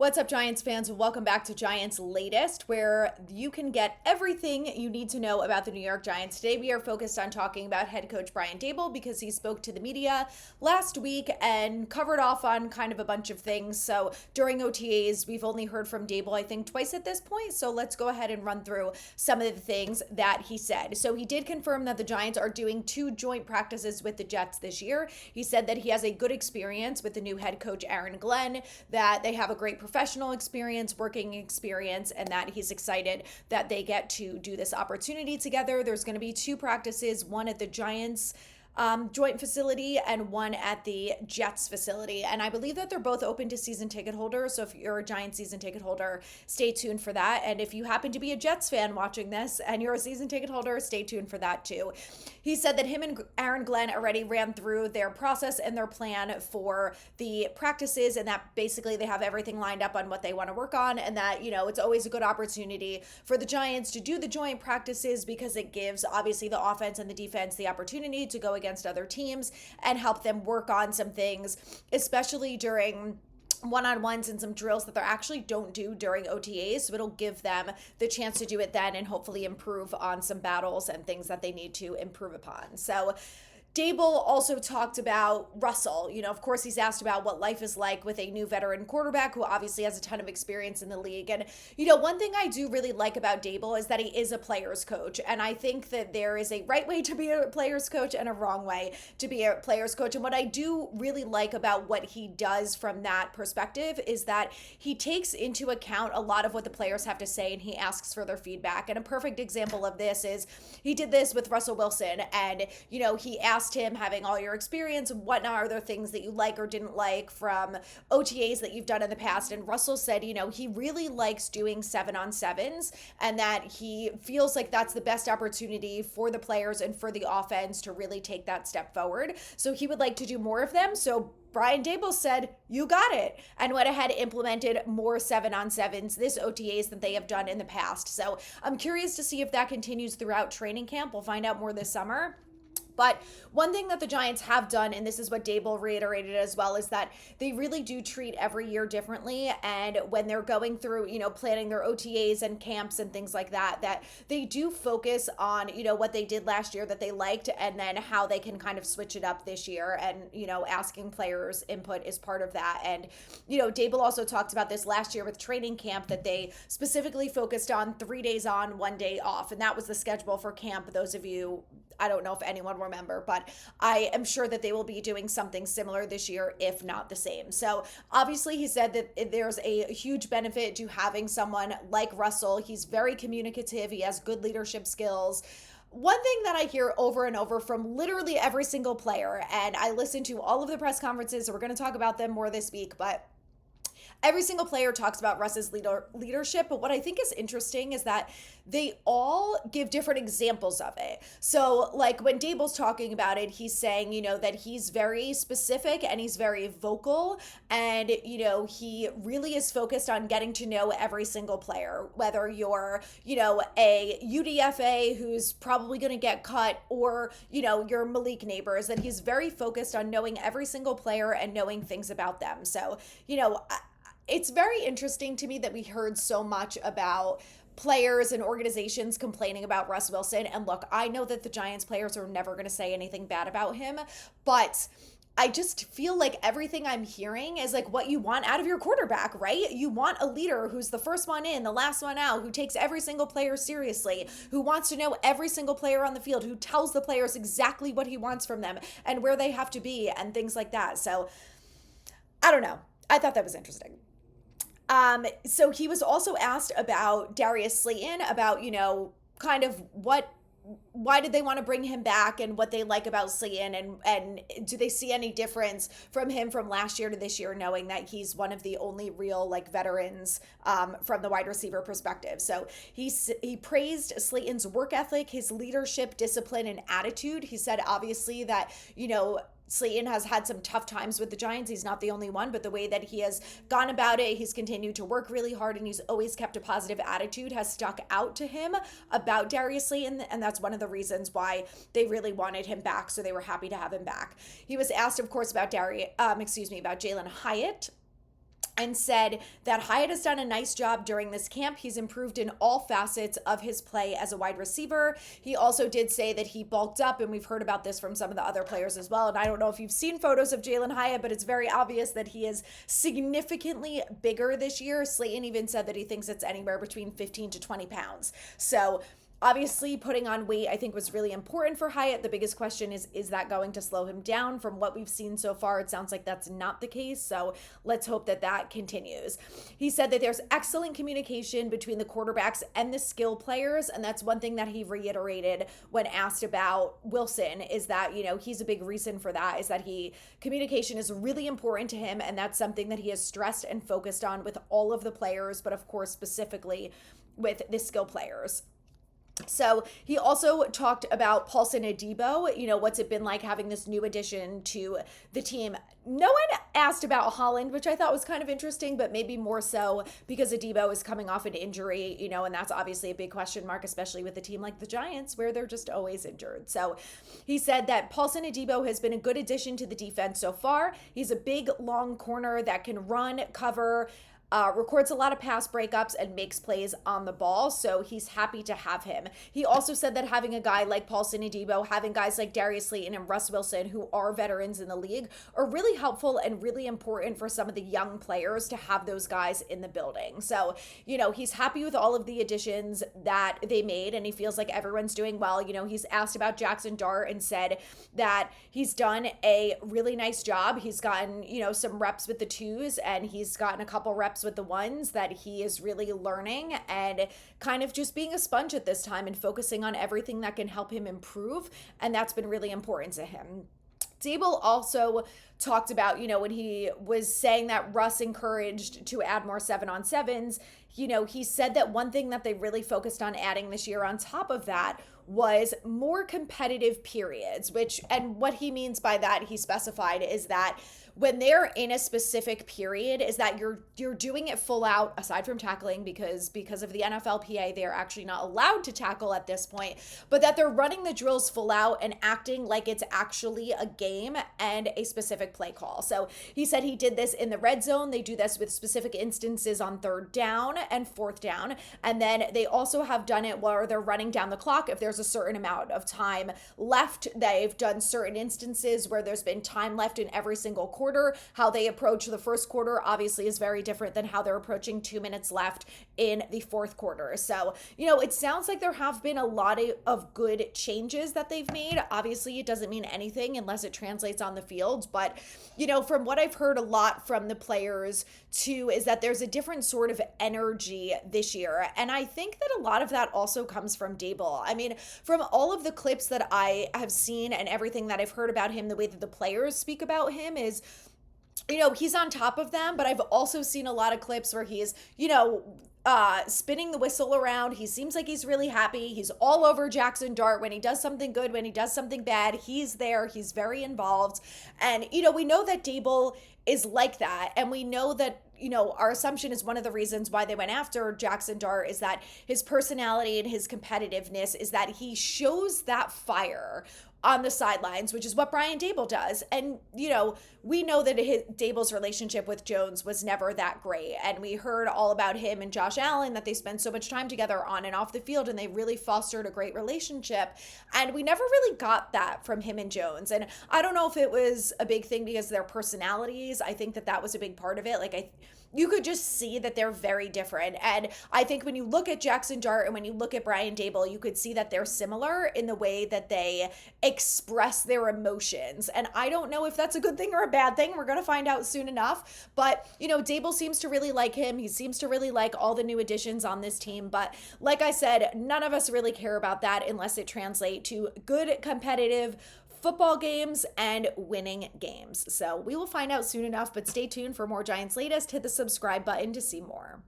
What's up, Giants fans? Welcome back to Giants Latest, where you can get everything you need to know about the New York Giants. Today, we are focused on talking about head coach Brian Daboll because he spoke to the media last week and covered off on kind of a bunch of things. So during OTAs, we've only heard from Daboll, I think, twice at this point. So let's go ahead and run through some of the things that he said. So he did confirm that the Giants are doing 2 joint practices with the Jets this year. He said that he has a good experience with the new head coach, Aaron Glenn, that they have a great professional experience, working experience, and that he's excited that they get to do this opportunity together. There's going to be 2 practices, one at the Giants joint facility and one at the Jets facility. And I believe that they're both open to season ticket holders. So if you're a Giants season ticket holder, stay tuned for that. And if you happen to be a Jets fan watching this and you're a season ticket holder, stay tuned for that too. He said that him and Aaron Glenn already ran through their process and their plan for the practices, and that basically they have everything lined up on what they want to work on, and that, it's always a good opportunity for the Giants to do the joint practices because it gives obviously the offense and the defense the opportunity to go against other teams and help them work on some things, especially during one-on-ones and some drills that they actually don't do during OTAs. So it'll give them the chance to do it then and hopefully improve on some battles and things that they need to improve upon. So Daboll also talked about Russell. Of course, he's asked about what life is like with a new veteran quarterback who obviously has a ton of experience in the league. And, one thing I do really like about Daboll is that he is a player's coach. And I think that there is a right way to be a player's coach and a wrong way to be a player's coach. And what I do really like about what he does from that perspective is that he takes into account a lot of what the players have to say and he asks for their feedback. And a perfect example of this is he did this with Russell Wilson. And, he asked him, having all your experience, what are there things that you like or didn't like from OTAs that you've done in the past? And Russell said, he really likes doing 7-on-7s and that he feels like that's the best opportunity for the players and for the offense to really take that step forward. So he would like to do more of them. So Brian Daboll said, you got it, and went ahead and implemented more 7-on-7s this OTAs than they have done in the past. So I'm curious to see if that continues throughout training camp. We'll find out more this summer. But one thing that the Giants have done, and this is what Daboll reiterated as well, is that they really do treat every year differently. And when they're going through, planning their OTAs and camps and things like that, that they do focus on, what they did last year that they liked and then how they can kind of switch it up this year. And, asking players' input is part of that. And, Daboll also talked about this last year with training camp, that they specifically focused on 3 days on, 1 day off. And that was the schedule for camp. Those of you, I don't know if anyone remember, but I am sure that they will be doing something similar this year, if not the same. So obviously he said that there's a huge benefit to having someone like Russell. He's very communicative. He has good leadership skills. One thing that I hear over and over from literally every single player, and I listen to all of the press conferences, so we're going to talk about them more this week, but every single player talks about Russ's leadership, but what I think is interesting is that they all give different examples of it. So like when Daboll's talking about it, he's saying, that he's very specific and he's very vocal, and, he really is focused on getting to know every single player, whether you're, a UDFA who's probably going to get cut or, your Malik neighbors, that he's very focused on knowing every single player and knowing things about them. So, it's very interesting to me that we heard so much about players and organizations complaining about Russ Wilson. And look, I know that the Giants players are never going to say anything bad about him, but I just feel like everything I'm hearing is like what you want out of your quarterback, right? You want a leader who's the first one in, the last one out, who takes every single player seriously, who wants to know every single player on the field, who tells the players exactly what he wants from them and where they have to be and things like that. So I don't know. I thought that was interesting. So he was also asked about Darius Slayton, about, kind of why did they want to bring him back and what they like about Slayton, and do they see any difference from him from last year to this year, knowing that he's one of the only real veterans from the wide receiver perspective. So he praised Slayton's work ethic, his leadership, discipline, and attitude. He said obviously that, Slayton has had some tough times with the Giants. He's not the only one, but the way that he has gone about it, he's continued to work really hard, and he's always kept a positive attitude, has stuck out to him about Darius Slayton, and that's one of the reasons why they really wanted him back, so they were happy to have him back. He was asked, of course, about about Jalen Hyatt, and said that Hyatt has done a nice job during this camp. He's improved in all facets of his play as a wide receiver. He also did say that he bulked up, and we've heard about this from some of the other players as well. And I don't know if you've seen photos of Jalen Hyatt, but it's very obvious that he is significantly bigger this year. Slayton even said that he thinks it's anywhere between 15 to 20 pounds. So obviously, putting on weight, I think, was really important for Hyatt. The biggest question is that going to slow him down? From what we've seen so far, it sounds like that's not the case. So let's hope that that continues. He said that there's excellent communication between the quarterbacks and the skill players. And that's one thing that he reiterated when asked about Wilson, is that, he's a big reason for that, is that communication is really important to him. And that's something that he has stressed and focused on with all of the players, but of course, specifically with the skill players. So he also talked about Paulson Adebo. What's it been like having this new addition to the team? No one asked about Holland, which I thought was kind of interesting, but maybe more so because Adebo is coming off an injury, and that's obviously a big question mark, especially with a team like the Giants, where they're just always injured. So he said that Paulson Adebo has been a good addition to the defense so far. He's a big, long corner that can run, cover, records a lot of pass breakups, and makes plays on the ball. So he's happy to have him. He also said that having a guy like Paulson Adebo, having guys like Darius Slayton and Russ Wilson, who are veterans in the league, are really helpful and really important for some of the young players to have those guys in the building. So, he's happy with all of the additions that they made, and he feels like everyone's doing well. He's asked about Jackson Dart and said that he's done a really nice job. He's gotten, some reps with the twos, and he's gotten a couple reps with the ones, that he is really learning and kind of just being a sponge at this time and focusing on everything that can help him improve. And that's been really important to him. Daboll also talked about, when he was saying that Russ encouraged to add more 7-on-7s, he said that one thing that they really focused on adding this year on top of that was more competitive periods, and what he means by that, he specified, is that when they're in a specific period, is that you're doing it full out, aside from tackling, because of the NFLPA, they're actually not allowed to tackle at this point, but that they're running the drills full out and acting like it's actually a game and a specific play call. So he said he did this in the red zone. They do this with specific instances on 3rd down and 4th down. And then they also have done it where they're running down the clock. If there's a certain amount of time left, they've done certain instances where there's been time left in every single quarter. How they approach the first quarter obviously is very different than how they're approaching 2 minutes left in the 4th quarter. So, it sounds like there have been a lot of good changes that they've made. Obviously, it doesn't mean anything unless it translates on the field. But, from what I've heard a lot from the players too, is that there's a different sort of energy this year. And I think that a lot of that also comes from Daboll. I mean, from all of the clips that I have seen and everything that I've heard about him, the way that the players speak about him is, he's on top of them, but I've also seen a lot of clips where he is, spinning the whistle around. He seems like he's really happy. He's all over Jackson Dart. When he does something good, when he does something bad, he's there. He's very involved. And, we know that Daboll is like that. And we know that, our assumption is one of the reasons why they went after Jackson Dart is that his personality and his competitiveness is that he shows that fire on the sidelines, which is what Brian Daboll does. And, we know that Daboll's relationship with Jones was never that great. And we heard all about him and Josh Allen, that they spend so much time together on and off the field, and they really fostered a great relationship. And we never really got that from him and Jones. And I don't know if it was a big thing because of their personalities. I think that was a big part of it. You could just see that they're very different. And I think when you look at Jackson Dart and when you look at Brian Daboll, you could see that they're similar in the way that they express their emotions. And I don't know if that's a good thing or a bad thing. We're going to find out soon enough. But, Daboll seems to really like him. He seems to really like all the new additions on this team. But like I said, none of us really care about that unless it translates to good competitive football games and winning games. So we will find out soon enough, but stay tuned for more Giants latest. Hit the subscribe button to see more.